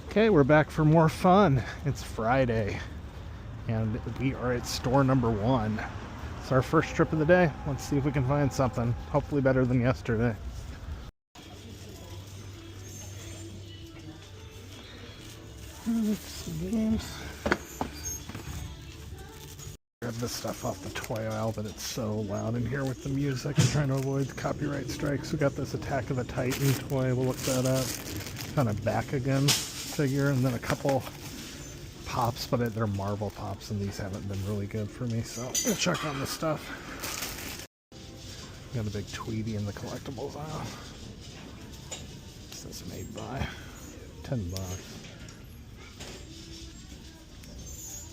Okay, we're back for more fun. It's Friday, and we are at store number 1. It's our first trip of the day. Let's see if we can find something. Hopefully better than yesterday. Let's see games. Grab this stuff off the toy aisle, but it's so loud in here with the music. I'm trying to avoid the copyright strikes. We got this Attack of the Titan toy. We'll look that up. Kind of back again figure, and then a couple pops, but they're Marvel pops, and these haven't been really good for me, so we'll check on this stuff. Got a big Tweety in the collectibles aisle. What's this made by? $10.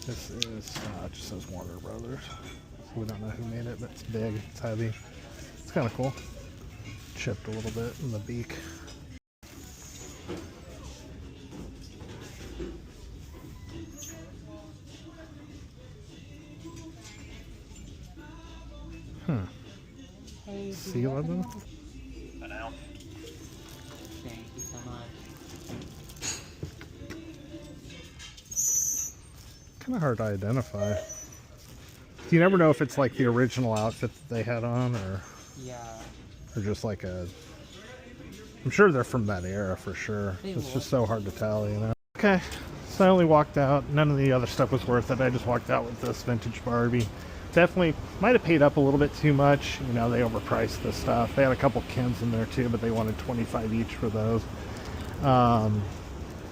This is, it just says Warner Brothers. We don't know who made it, but it's big, it's heavy. It's kind of cool. Chipped a little bit in the beak. Sea leather? An ounce. Thank you so much. Kind of hard to identify. You never know if it's like the original outfit that they had on, or just like a. I'm sure they're from that era for sure. It's just so hard to tell, you know. Okay, so I only walked out. None of the other stuff was worth it. I just walked out with this vintage Barbie. Definitely might have paid up a little bit too much. You know, they overpriced this stuff. They had a couple Kens in there too, but they wanted $25 each for those.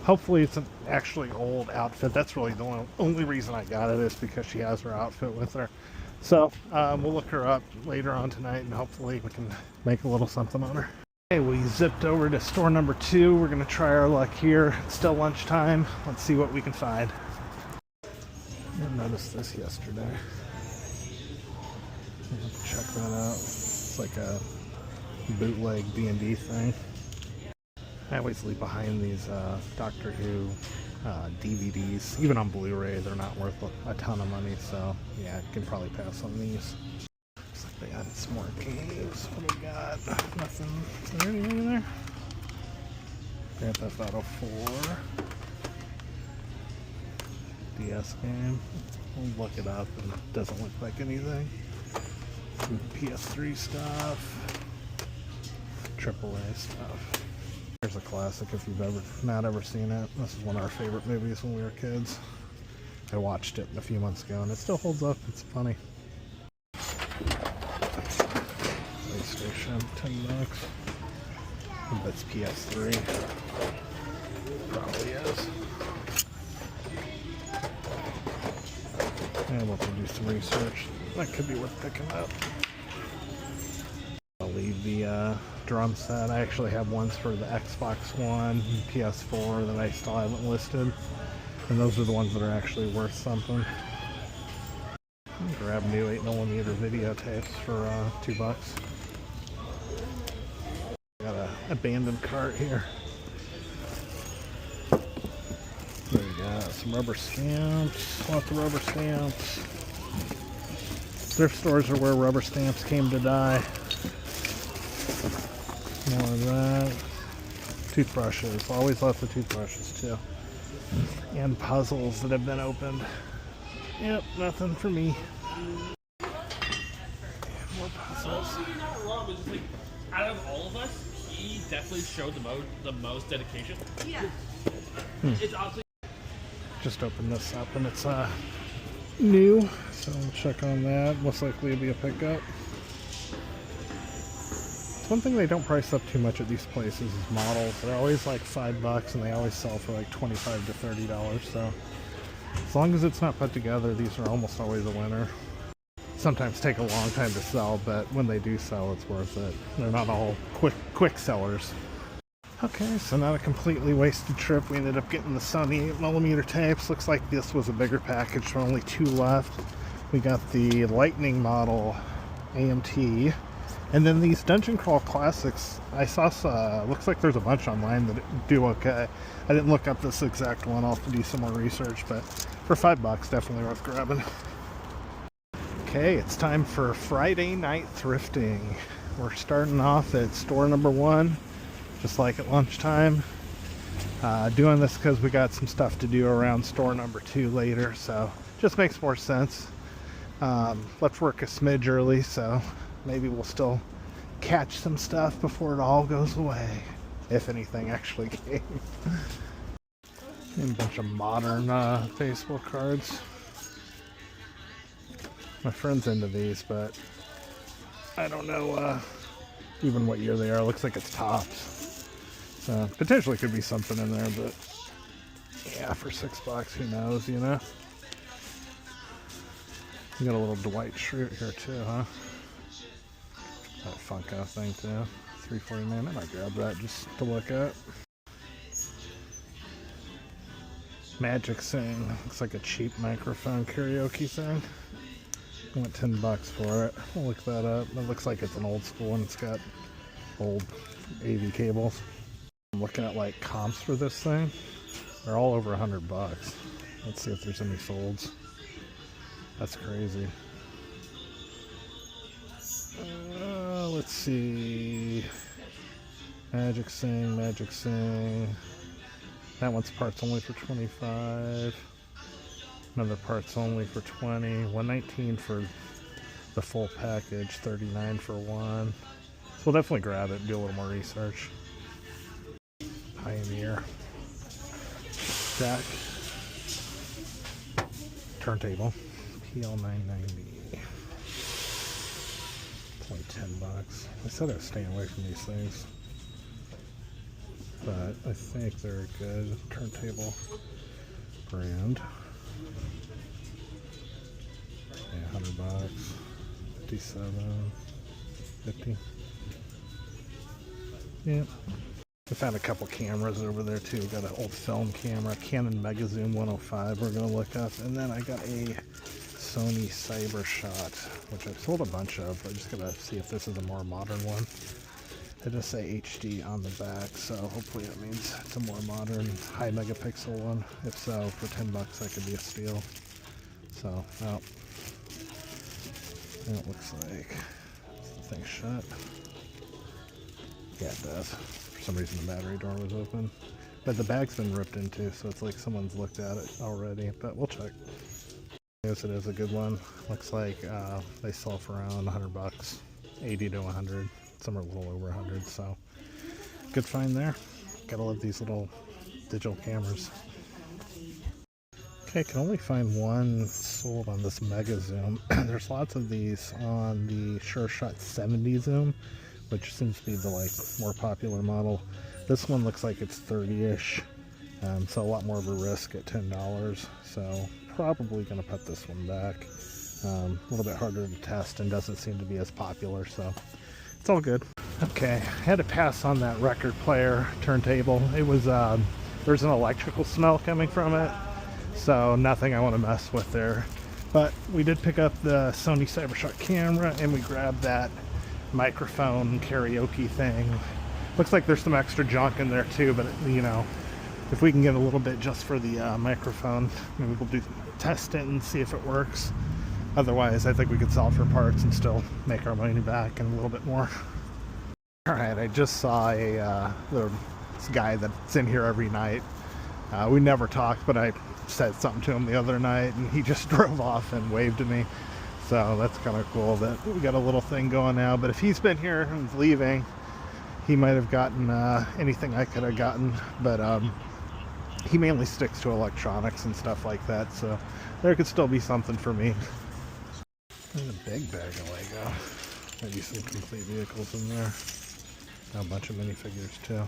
Hopefully it's an actually old outfit. That's really the only reason I got it, is because she has her outfit with her. So we'll look her up later on tonight, and hopefully we can make a little something on her. Okay, we zipped over to store number 2. We're gonna try our luck here. It's still lunchtime. Let's see what we can find. I didn't notice this yesterday. Check that out. It's like a bootleg D&D thing. I always leave behind these Doctor Who DVDs. Even on Blu-ray, they're not worth a ton of money, so yeah, you can probably pass on these. Looks like they added some more games. What do we got? Nothing. Is there anything in there? Grand Theft Auto 4. DS game. We'll look it up, and it doesn't look like anything. Some PS3 stuff, AAA stuff. Here's a classic if you've not ever seen it. This is one of our favorite movies when we were kids. I watched it a few months ago, and it still holds up. It's funny. PlayStation, $10. I bet it's PS3. Probably is. And we'll have to do some research. That could be worth picking up. I'll leave the drum set. I actually have ones for the Xbox One and PS4 that I still haven't listed. And those are the ones that are actually worth something. Grab new 8mm videotapes for $2. Got an abandoned cart here. There we go. Some rubber stamps. Lots of rubber stamps. Thrift stores are where rubber stamps came to die. More of that. Toothbrushes. Always lots of toothbrushes too. And puzzles that have been opened. Yep, nothing for me. And more puzzles. You're not wrong, but just like, out of all of us, he definitely showed the most dedication. Yeah. It's obviously. Just opened this up, and it's new, so we'll check on that. Most likely it'll be a pickup. It's one thing they don't price up too much at these places is models. They're always like $5, and they always sell for like $25 to $30. So as long as it's not put together, these are almost always a winner. Sometimes take a long time to sell, but when they do sell, it's worth it. They're not all quick sellers. Okay, so not a completely wasted trip. We ended up getting the Sony 8mm tapes. Looks like this was a bigger package, so only 2 left. We got the Lightning model AMT. And then these Dungeon Crawl Classics, I saw, looks like there's a bunch online that do okay. I didn't look up this exact one. I'll have to do some more research, but for $5, definitely worth grabbing. Okay, it's time for Friday night thrifting. We're starting off at store number 1. Just like at lunchtime. Doing this because we got some stuff to do around store number 2 later, so just makes more sense. Left work a smidge early, so maybe we'll still catch some stuff before it all goes away, if anything actually came. And a bunch of modern baseball cards. My friend's into these, but I don't know even what year they are. It looks like it's tops. So potentially could be something in there, but yeah, for $6, who knows, you know? You got a little Dwight Schrute here too, huh? That Funko thing too. $3.49. I might grab that just to look at. Magic Sing. Looks like a cheap microphone karaoke thing. I went $10 for it. We'll look that up. It looks like it's an old school one. It's got old AV cables. I'm looking at like comps for this thing. They're all over $100. Let's see if there's any solds. That's crazy. Let's see. Magic Sing, Magic Sing. That one's parts only for $25. Another parts only for $20. $119 for the full package. $39 for one. So we'll definitely grab it and do a little more research. Pioneer. Jack. Turntable. PL990. Only $10. I said I was staying away from these things, but I think they're a good turntable brand. Yeah, $100. 57. 50. Yep. I found a couple cameras over there too. Got an old film camera, Canon Mega Zoom 105 we're going to look up. And then I got a Sony CyberShot, which I've sold a bunch of. I just got to see if this is a more modern one. It does say HD on the back, so hopefully that means it's a more modern, high megapixel one. If so, for $10 that could be a steal. So, well, and it looks like, is the thing shut? Yeah, it does. For some reason the battery door was open. But the bag's been ripped into, so it's like someone's looked at it already, but we'll check. Yes, it is a good one. Looks like they sell for around $100, 80 to 100. Some are a little over 100, so good find there. Gotta love these little digital cameras. Okay, can only find one sold on this Mega Zoom. There's lots of these on the Sure Shot 70 Zoom, which seems to be the more popular model. This one looks like it's 30-ish, so a lot more of a risk at $10. So probably going to put this one back. A little bit harder to test and doesn't seem to be as popular, so it's all good. Okay, I had to pass on that record player turntable. It was there's an electrical smell coming from it, so nothing I want to mess with there. But we did pick up the Sony CyberShot camera, and we grabbed that microphone karaoke thing. Looks like there's some extra junk in there too, but you know, if we can get a little bit just for the microphone, maybe we'll test it and see if it works. Otherwise, I think we could sell it for parts and still make our money back and a little bit more. All right, I just saw this guy that's in here every night. We never talked, but I said something to him the other night, and he just drove off and waved to me. So that's kind of cool that we got a little thing going now. But if he's been here and is leaving, he might have gotten anything I could have gotten. But he mainly sticks to electronics and stuff like that. So there could still be something for me. There's a big bag of Lego. Maybe some complete vehicles in there. A bunch of minifigures too.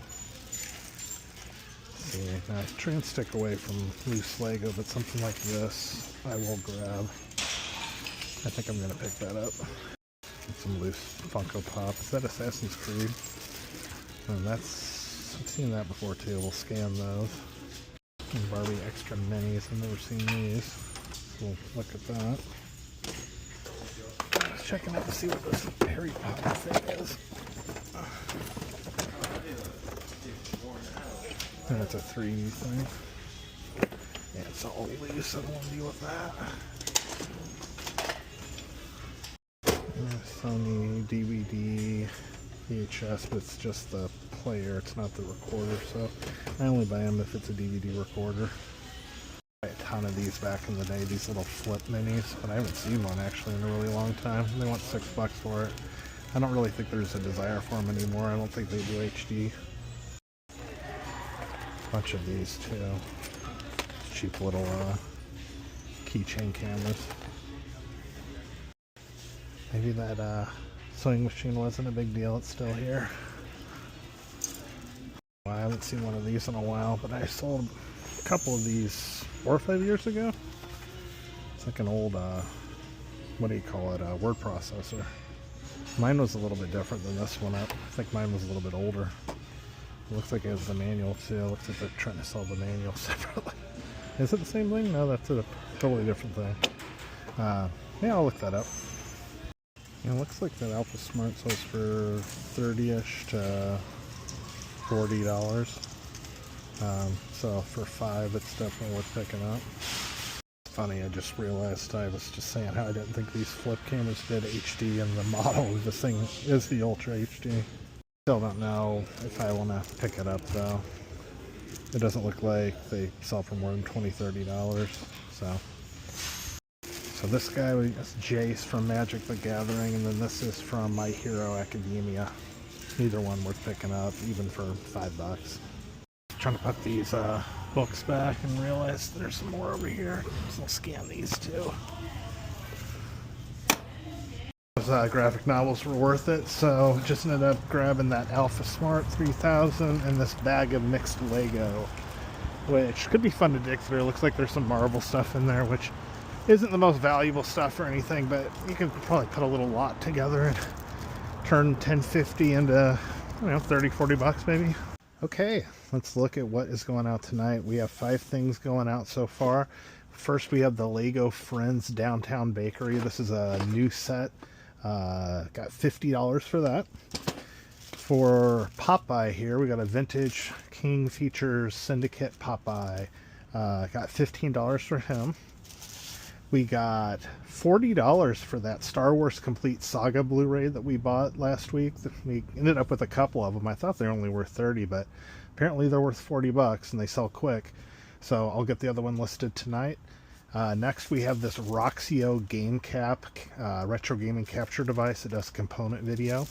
Let's see, now try and stick away from loose Lego, but something like this I will grab. I think I'm going to pick that up. And some loose Funko Pop. Is that Assassin's Creed? And that's, I've seen that before too. We'll scan those. And Barbie Extra Minis. I've never seen these. So we'll look at that. I was checking out to see what this Harry Potter thing is. And it's a 3D thing. Yeah, it's all loose. I don't want to deal with that. Sony DVD. VHS, but it's just the player, it's not the recorder, so I only buy them if it's a DVD recorder. I buy a ton of these back in the day, these little flip minis, but I haven't seen one actually in a really long time. They want $6 for it. I don't really think there's a desire for them anymore. I don't think they do HD. Bunch of these too. Cheap little keychain cameras. Maybe that sewing machine wasn't a big deal. It's still here. Well, I haven't seen one of these in a while, but I sold a couple of these 4 or 5 years ago. It's like an old, what do you call it, word processor. Mine was a little bit different than this one. I think mine was a little bit older. It looks like it has the manual too. It looks like they're trying to sell the manual separately. Is it the same thing? No, that's a totally different thing. Yeah, I'll look that up. It looks like that Alpha Smart sells for $30-ish to $40. So for $5, it's definitely worth picking up. Funny, I just realized I was just saying how I didn't think these flip cameras did HD, and the model of this thing is the Ultra HD. Still don't know if I want to pick it up though. It doesn't look like they sell for more than $20-30. So this guy is Jace from Magic the Gathering, and then this is from My Hero Academia. Neither one worth picking up, even for $5. Trying to put these books back and realize there's some more over here. So I'll scan these too. Those graphic novels were worth it, so just ended up grabbing that Alpha Smart 3000 and this bag of mixed Lego, which could be fun to dig through. Looks like there's some Marvel stuff in there, which isn't the most valuable stuff or anything, but you can probably put a little lot together and turn 1050 into, you know, 30-40 bucks maybe. Okay, let's look at what is going out tonight. We have 5 things going out so far. First, we have the Lego Friends Downtown Bakery. This is a new set. Got $50 for that. For Popeye here, we got a vintage King Features Syndicate Popeye. Got $15 for him. We got $40 for that Star Wars Complete Saga Blu-ray that we bought last week. We ended up with a couple of them. I thought they were only worth 30, but apparently they're worth 40 bucks and they sell quick. So I'll get the other one listed tonight. Next we have this Roxio Game Cap retro gaming capture device. It does component video.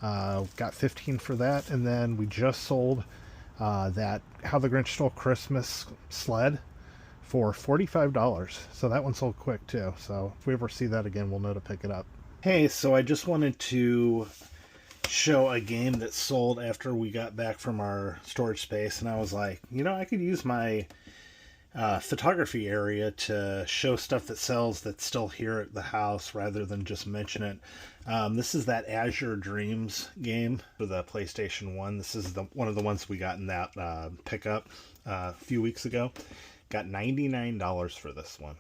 Got 15 for that, and then we just sold that How the Grinch Stole Christmas sled for $45. So that one sold quick too. So if we ever see that again, we'll know to pick it up. Hey, so I just wanted to show a game that sold after we got back from our storage space, and I was like, you know, I could use my photography area to show stuff that sells that's still here at the house rather than just mention it. This is that Azure Dreams game for the PlayStation 1. This is one of the ones we got in that pickup a few weeks ago. Got $99 for this one.